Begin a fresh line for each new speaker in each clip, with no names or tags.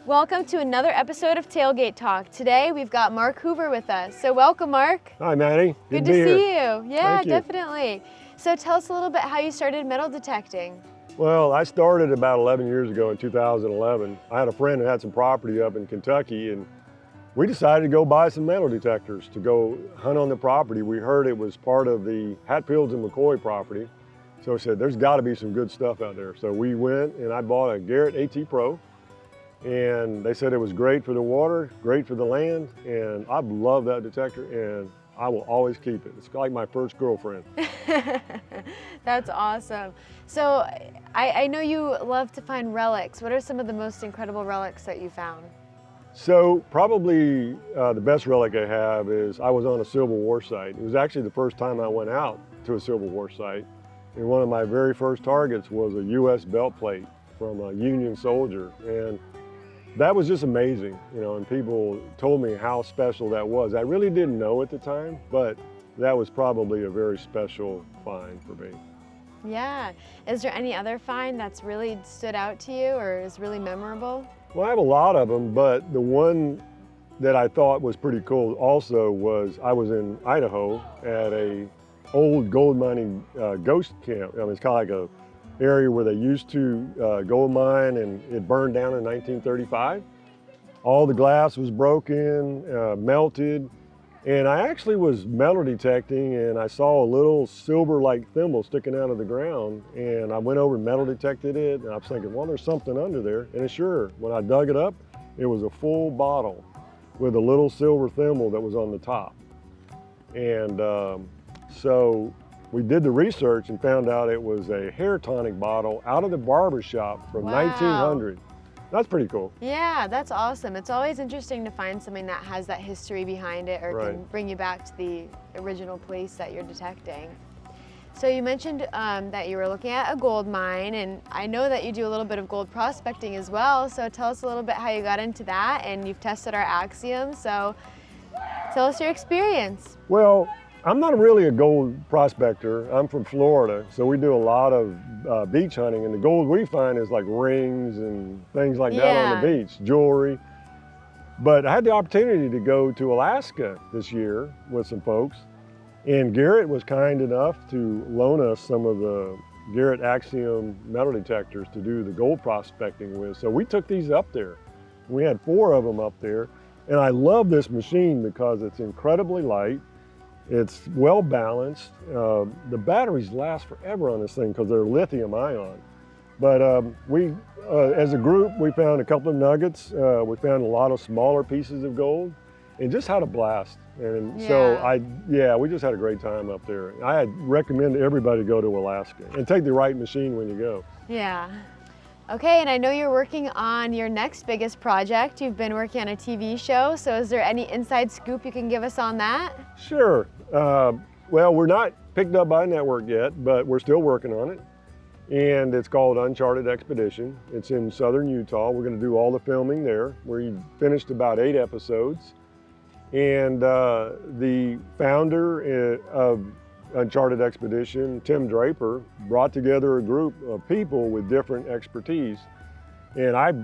Welcome to another episode of Tailgate Talk. Today we've got Marc Hoover with us. So welcome, Marc.
Hi, Maddie.
Good to see you. Yeah,
Thank you.
definitely. So tell us a little bit how you started metal detecting.
Well, I started about 11 years ago in 2011. I had a friend who had some property up in Kentucky, and we decided to go buy some metal detectors to go hunt on the property. We heard it was part of the Hatfields and McCoy property. So I said, there's got to be some good stuff out there. So we went and I bought a Garrett AT Pro. And they said it was great for the water, great for the land, and I love that detector, and I will always keep it. It's like my first girlfriend.
That's awesome. So I know you love to find relics. What are some of the most incredible relics that you found?
So probably the best relic I have is I was on a Civil War site. It was actually the first time I went out to a Civil War site, and one of my very first targets was a U.S. belt plate from a Union soldier. And that was just amazing, and people told me how special that was. I really didn't know at the time, but that was probably a very special find for me.
Yeah. Is there any other find that's really stood out to you or is really memorable?
Well, I have a lot of them, but the one that I thought was pretty cool also was I was in Idaho at a old gold mining ghost camp. It's kind of like a area where they used to gold mine, and it burned down in 1935. All the glass was broken, melted, and I actually was metal detecting, and I saw a little silver-like thimble sticking out of the ground, and I went over and metal detected it, and I was thinking, well, there's something under there, and sure, when I dug it up, it was a full bottle with a little silver thimble that was on the top. And so we did the research and found out it was a hair tonic bottle out of the barber shop from 1900. That's pretty cool.
Yeah, that's awesome. It's always interesting to find something that has that history behind it or can bring you back to the original place that you're detecting. So you mentioned that you were looking at a gold mine, and I know that you do a little bit of gold prospecting as well. So tell us a little bit how you got into that, and you've tested our axioms. So tell us your experience.
Well, I'm not really a gold prospector. I'm from Florida, so we do a lot of beach hunting, and the gold we find is like rings and things like that on the beach, jewelry. But I had the opportunity to go to Alaska this year with some folks, and Garrett was kind enough to loan us some of the Garrett Axiom metal detectors to do the gold prospecting with. So we took these up there. We had 4 of them up there, and I love this machine because it's incredibly light. It's well balanced. The batteries last forever on this thing because they're lithium ion. But we, as a group, we found a couple of nuggets. We found a lot of smaller pieces of gold and just had a blast. And so we just had a great time up there. I recommend everybody go to Alaska and take the right machine when you go.
Yeah. Okay, and I know you're working on your next biggest project. You've been working on a TV show, so is there any inside scoop you can give us on that?
Sure. Well, we're not picked up by a network yet, but we're still working on it. And it's called Uncharted Expedition. It's in southern Utah. We're going to do all the filming there. We finished about 8 episodes. And the founder of Uncharted Expedition, Tim Draper, brought together a group of people with different expertise. And I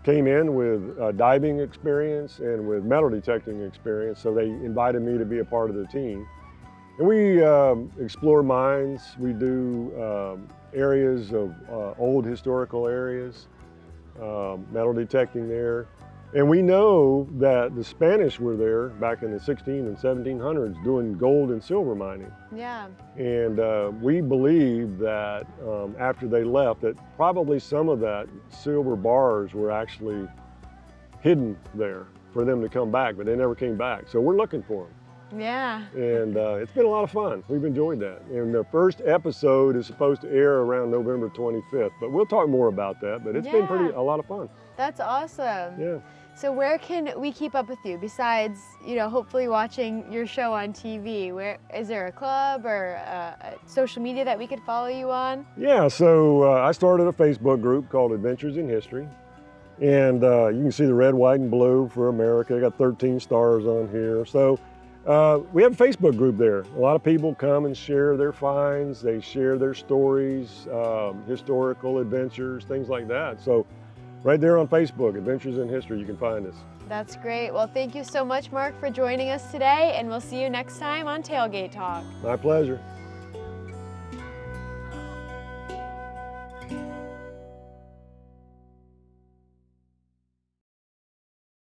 came in with diving experience and with metal detecting experience, so they invited me to be a part of the team. And we explore mines, we do areas of old historical areas, metal detecting there. And we know that the Spanish were there back in the 16 and 1700s doing gold and silver mining.
Yeah.
And we believe that after they left, that probably some of that silver bars were actually hidden there for them to come back, but they never came back. So we're looking for them.
Yeah.
And it's been a lot of fun. We've enjoyed that. And the first episode is supposed to air around November 25th, but we'll talk more about that. But it's been a lot of fun.
That's awesome.
Yeah.
So where can we keep up with you besides, hopefully watching your show on TV? Where is there a club or social media that we could follow you on?
Yeah, so I started a Facebook group called Adventures in History. And you can see the red, white, and blue for America. I got 13 stars on here. So We have a Facebook group there. A lot of people come and share their finds. They share their stories, historical adventures, things like that. So right there on Facebook, Adventures in History, you can find us.
That's great. Well, thank you so much, Marc, for joining us today, and we'll see you next time on Tailgate Talk.
My pleasure.